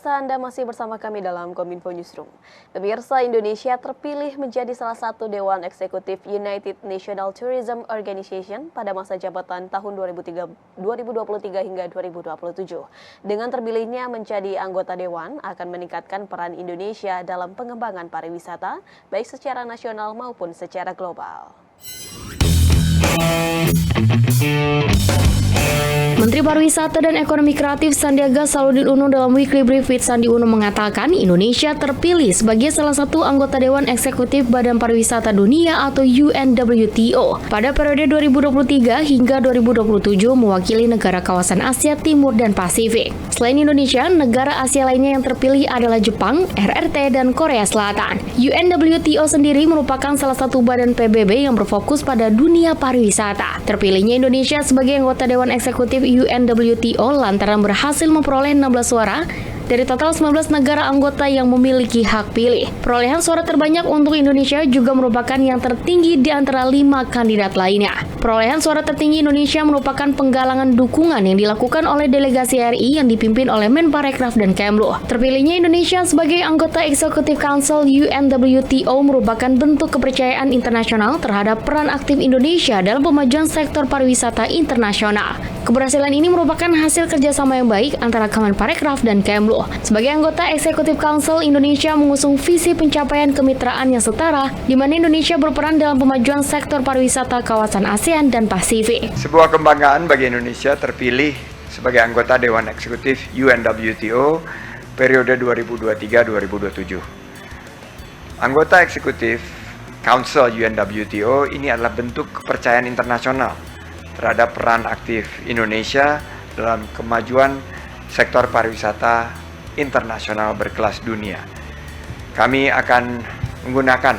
Pemirsa, Anda masih bersama kami dalam Kominfo Newsroom. Pemirsa, Indonesia terpilih menjadi salah satu Dewan Eksekutif United National Tourism Organization pada masa jabatan tahun 2023 hingga 2027. Dengan terpilihnya menjadi anggota Dewan akan meningkatkan peran Indonesia dalam pengembangan pariwisata, baik secara nasional maupun secara global. Menteri Pariwisata dan Ekonomi Kreatif Sandiaga Salahuddin Uno dalam Weekly Brief with Sandi Uno mengatakan Indonesia terpilih sebagai salah satu anggota Dewan Eksekutif Badan Pariwisata Dunia atau UNWTO pada periode 2023 hingga 2027 mewakili negara kawasan Asia Timur dan Pasifik. Selain Indonesia, negara Asia lainnya yang terpilih adalah Jepang, RRT, dan Korea Selatan. UNWTO sendiri merupakan salah satu badan PBB yang berfokus pada dunia pariwisata. Terpilihnya Indonesia sebagai anggota Dewan Eksekutif UNWTO lantaran berhasil memperoleh 16 suara dari total 19 negara anggota yang memiliki hak pilih. Perolehan suara terbanyak untuk Indonesia juga merupakan yang tertinggi di antara 5 kandidat lainnya. Perolehan suara tertinggi Indonesia merupakan penggalangan dukungan yang dilakukan oleh delegasi RI yang dipimpin oleh Menparekraf dan Kemlu. Terpilihnya Indonesia sebagai anggota Executive Council UNWTO merupakan bentuk kepercayaan internasional terhadap peran aktif Indonesia dalam pemajuan sektor pariwisata internasional. Keberhasilan ini merupakan hasil kerjasama yang baik antara Kemenparekraf dan Kemlu. Sebagai anggota Executive Council, Indonesia mengusung visi pencapaian kemitraan yang setara, di mana Indonesia berperan dalam pemajuan sektor pariwisata kawasan ASEAN dan Pasifik. Sebuah kebanggaan bagi Indonesia terpilih sebagai anggota Dewan Eksekutif UNWTO periode 2023-2027. Anggota Eksekutif Council UNWTO ini adalah bentuk kepercayaan internasional terhadap peran aktif Indonesia dalam kemajuan sektor pariwisata internasional berkelas dunia. Kami akan menggunakan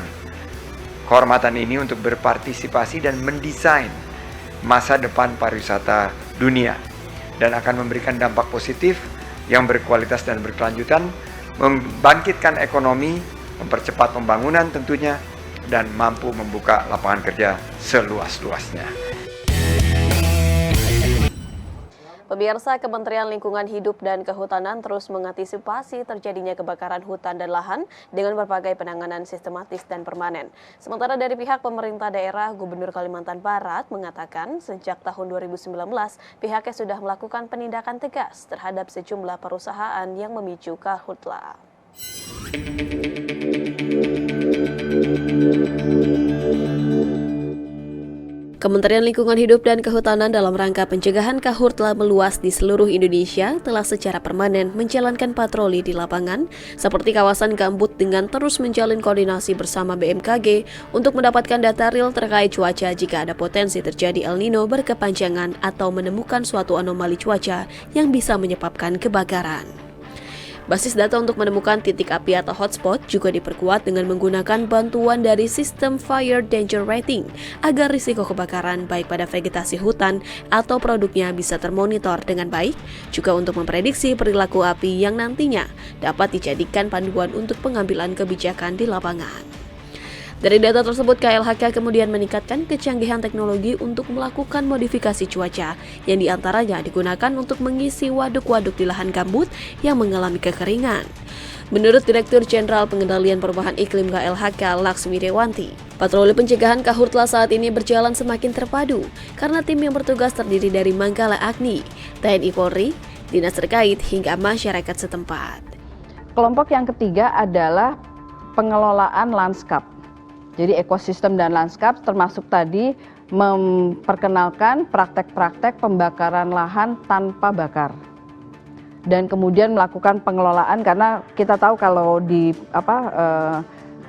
kehormatan ini untuk berpartisipasi dan mendesain masa depan pariwisata dunia dan akan memberikan dampak positif yang berkualitas dan berkelanjutan, membangkitkan ekonomi, mempercepat pembangunan tentunya, dan mampu membuka lapangan kerja seluas-luasnya. Pemirsa, Kementerian Lingkungan Hidup dan Kehutanan terus mengantisipasi terjadinya kebakaran hutan dan lahan dengan berbagai penanganan sistematis dan permanen. Sementara dari pihak pemerintah daerah, Gubernur Kalimantan Barat mengatakan sejak tahun 2019 pihaknya sudah melakukan penindakan tegas terhadap sejumlah perusahaan yang memicu karhutla. Kementerian Lingkungan Hidup dan Kehutanan dalam rangka pencegahan karhutla meluas di seluruh Indonesia telah secara permanen menjalankan patroli di lapangan seperti kawasan gambut dengan terus menjalin koordinasi bersama BMKG untuk mendapatkan data real terkait cuaca jika ada potensi terjadi El Nino berkepanjangan atau menemukan suatu anomali cuaca yang bisa menyebabkan kebakaran. Basis data untuk menemukan titik api atau hotspot juga diperkuat dengan menggunakan bantuan dari sistem Fire Danger Rating agar risiko kebakaran baik pada vegetasi hutan atau produknya bisa termonitor dengan baik, juga untuk memprediksi perilaku api yang nantinya dapat dijadikan panduan untuk pengambilan kebijakan di lapangan. Dari data tersebut, KLHK kemudian meningkatkan kecanggihan teknologi untuk melakukan modifikasi cuaca yang diantaranya digunakan untuk mengisi waduk-waduk di lahan gambut yang mengalami kekeringan. Menurut Direktur Jenderal Pengendalian Perubahan Iklim KLHK Laksmi Dewanti, patroli pencegahan karhutla saat ini berjalan semakin terpadu karena tim yang bertugas terdiri dari Manggala Agni, TNI Polri, dinas terkait hingga masyarakat setempat. Kelompok yang ketiga adalah pengelolaan lanskap. Jadi ekosistem dan lanskap termasuk tadi memperkenalkan praktek-praktek pembakaran lahan tanpa bakar. Dan kemudian melakukan pengelolaan karena kita tahu kalau di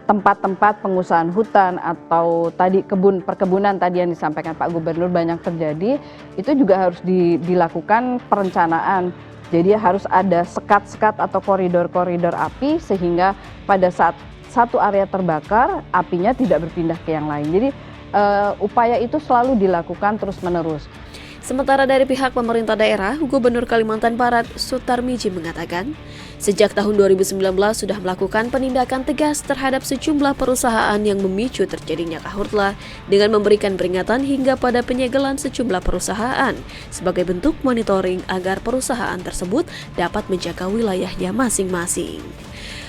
tempat-tempat pengusahaan hutan atau tadi perkebunan tadi yang disampaikan Pak Gubernur banyak terjadi, itu juga harus dilakukan perencanaan. Jadi harus ada sekat-sekat atau koridor-koridor api sehingga pada saat satu area terbakar, apinya tidak berpindah ke yang lain. Jadi upaya itu selalu dilakukan terus-menerus. Sementara dari pihak pemerintah daerah, Gubernur Kalimantan Barat Sutarmiji mengatakan, sejak tahun 2019 sudah melakukan penindakan tegas terhadap sejumlah perusahaan yang memicu terjadinya karhutla dengan memberikan peringatan hingga pada penyegelan sejumlah perusahaan sebagai bentuk monitoring agar perusahaan tersebut dapat menjaga wilayahnya masing-masing.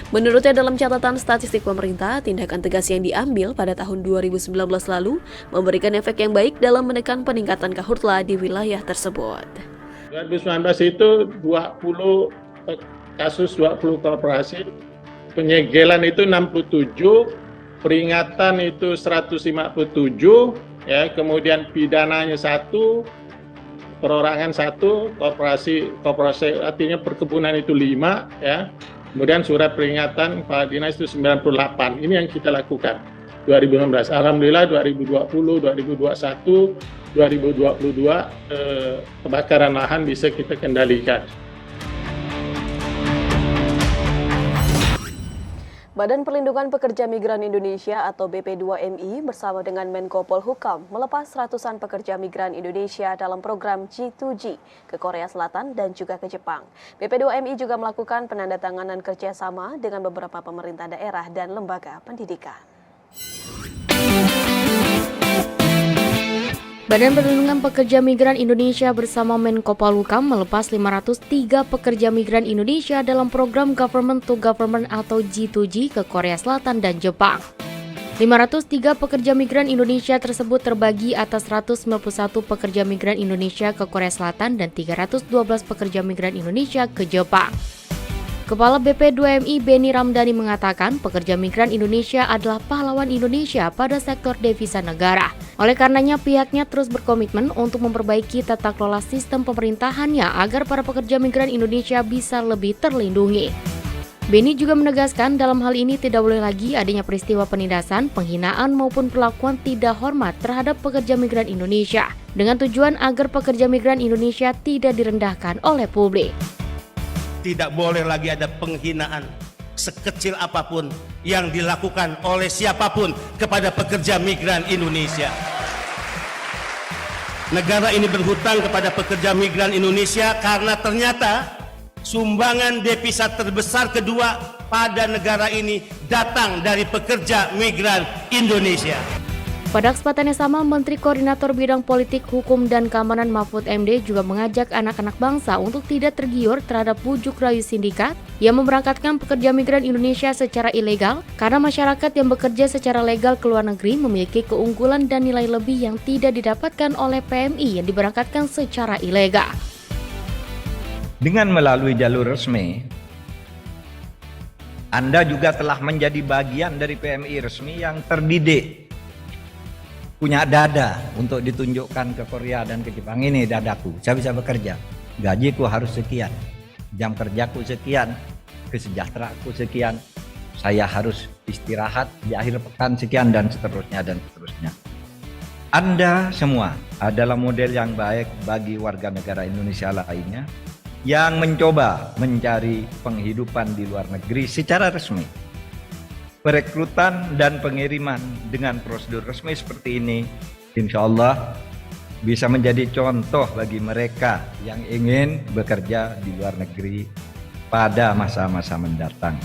Menurutnya dalam catatan statistik pemerintah, tindakan tegas yang diambil pada tahun 2019 lalu memberikan efek yang baik dalam menekan peningkatan karhutla di wilayah tersebut. 2019 itu 20 kasus 20 korporasi, penyegelan itu 67, peringatan itu 157, ya, kemudian pidananya 1, perorangan 1, korporasi artinya perkebunan itu 5, ya. Kemudian surat peringatan kepala dinas itu 98. Ini yang kita lakukan 2016. Alhamdulillah 2020, 2021, 2022 kebakaran lahan bisa kita kendalikan. Badan Perlindungan Pekerja Migran Indonesia atau BP2MI bersama dengan Menko Polhukam melepas ratusan pekerja migran Indonesia dalam program G2G ke Korea Selatan dan juga ke Jepang. BP2MI juga melakukan penandatanganan kerjasama dengan beberapa pemerintah daerah dan lembaga pendidikan. Badan Perlindungan Pekerja Migran Indonesia bersama Menko Polhukam melepas 503 pekerja migran Indonesia dalam program Government to Government atau G2G ke Korea Selatan dan Jepang. 503 pekerja migran Indonesia tersebut terbagi atas 191 pekerja migran Indonesia ke Korea Selatan dan 312 pekerja migran Indonesia ke Jepang. Kepala BP2MI Beni Ramdhani mengatakan pekerja migran Indonesia adalah pahlawan Indonesia pada sektor devisa negara. Oleh karenanya pihaknya terus berkomitmen untuk memperbaiki tata kelola sistem pemerintahannya agar para pekerja migran Indonesia bisa lebih terlindungi. Beni juga menegaskan dalam hal ini tidak boleh lagi adanya peristiwa penindasan, penghinaan maupun perlakuan tidak hormat terhadap pekerja migran Indonesia dengan tujuan agar pekerja migran Indonesia tidak direndahkan oleh publik. Tidak boleh lagi ada penghinaan sekecil apapun yang dilakukan oleh siapapun kepada pekerja migran Indonesia. Negara ini berhutang kepada pekerja migran Indonesia karena ternyata sumbangan devisa terbesar kedua pada negara ini datang dari pekerja migran Indonesia. Pada kesempatan yang sama, Menteri Koordinator Bidang Politik, Hukum, dan Keamanan Mahfud MD juga mengajak anak-anak bangsa untuk tidak tergiur terhadap bujuk rayu sindikat yang memberangkatkan pekerja migran Indonesia secara ilegal karena masyarakat yang bekerja secara legal ke luar negeri memiliki keunggulan dan nilai lebih yang tidak didapatkan oleh PMI yang diberangkatkan secara ilegal. Dengan melalui jalur resmi, Anda juga telah menjadi bagian dari PMI resmi yang terdidik. Punya dada untuk ditunjukkan ke Korea dan ke Jepang. Ini dadaku, saya bisa bekerja. Gajiku harus sekian, jam kerjaku sekian, kesejahteraanku sekian. Saya harus istirahat di akhir pekan sekian dan seterusnya dan seterusnya. Anda semua adalah model yang baik bagi warga negara Indonesia lainnya yang mencoba mencari penghidupan di luar negeri secara resmi. Perekrutan dan pengiriman dengan prosedur resmi seperti ini, insya Allah bisa menjadi contoh bagi mereka yang ingin bekerja di luar negeri pada masa-masa mendatang.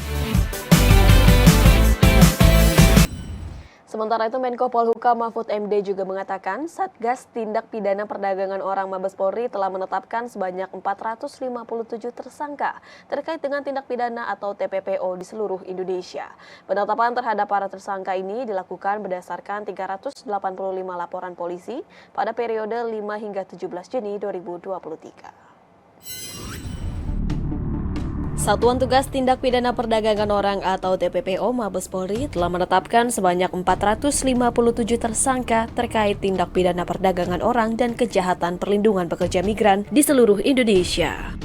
Sementara itu, Menko Polhukam Mahfud MD juga mengatakan Satgas Tindak Pidana Perdagangan Orang Mabes Polri telah menetapkan sebanyak 457 tersangka terkait dengan tindak pidana atau TPPO di seluruh Indonesia. Penetapan terhadap para tersangka ini dilakukan berdasarkan 385 laporan polisi pada periode 5 hingga 17 Juni 2023. Satuan Tugas Tindak Pidana Perdagangan Orang atau TPPO Mabes Polri telah menetapkan sebanyak 457 tersangka terkait tindak pidana perdagangan orang dan kejahatan perlindungan pekerja migran di seluruh Indonesia.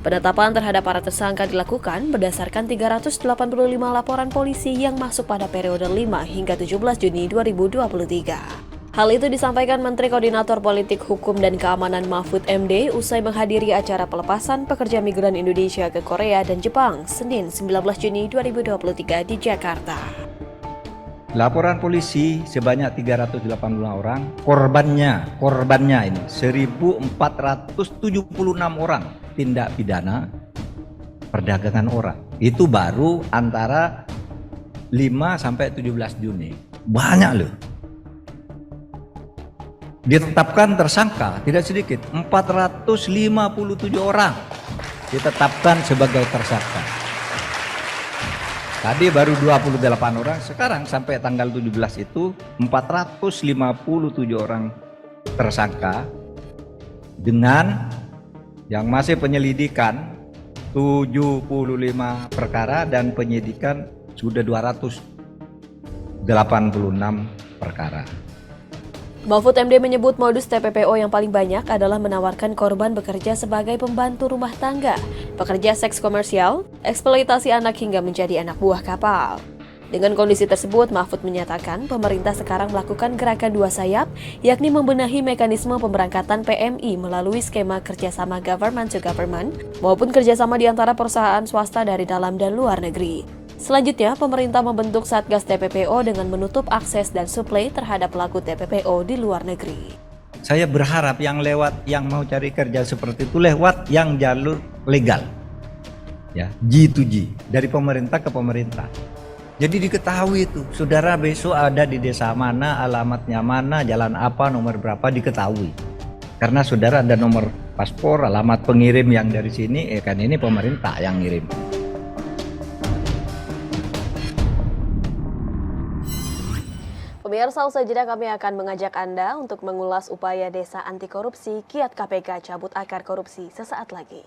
Penetapan terhadap para tersangka dilakukan berdasarkan 385 laporan polisi yang masuk pada periode 5 hingga 17 Juni 2023. Hal itu disampaikan Menteri Koordinator Politik, Hukum, dan Keamanan Mahfud MD usai menghadiri acara pelepasan pekerja migran Indonesia ke Korea dan Jepang Senin 19 Juni 2023 di Jakarta. Laporan polisi sebanyak 385 orang, korbannya ini 1.476 orang tindak pidana perdagangan orang. Itu baru antara 5 sampai 17 Juni. Banyak loh. Ditetapkan tersangka tidak sedikit, 457 orang ditetapkan sebagai tersangka. Tadi baru 28 orang, sekarang sampai tanggal 17 itu 457 orang tersangka dengan yang masih penyelidikan 75 perkara dan penyidikan sudah 286 perkara. Mahfud MD menyebut modus TPPO yang paling banyak adalah menawarkan korban bekerja sebagai pembantu rumah tangga, pekerja seks komersial, eksploitasi anak hingga menjadi anak buah kapal. Dengan kondisi tersebut, Mahfud menyatakan pemerintah sekarang melakukan gerakan dua sayap, yakni membenahi mekanisme pemberangkatan PMI melalui skema kerjasama government to government maupun kerjasama di antara perusahaan swasta dari dalam dan luar negeri. Selanjutnya, pemerintah membentuk Satgas TPPO dengan menutup akses dan suplai terhadap pelaku TPPO di luar negeri. Saya berharap yang mau cari kerja seperti itu lewat yang jalur legal. Ya, G2G, dari pemerintah ke pemerintah. Jadi diketahui itu, saudara besok ada di desa mana, alamatnya mana, jalan apa, nomor berapa diketahui. Karena saudara ada nomor paspor, alamat pengirim yang dari sini, kan ini pemerintah yang ngirim. Pemirsa, usai jeda kami akan mengajak Anda untuk mengulas upaya desa anti korupsi Kiat KPK cabut akar korupsi sesaat lagi.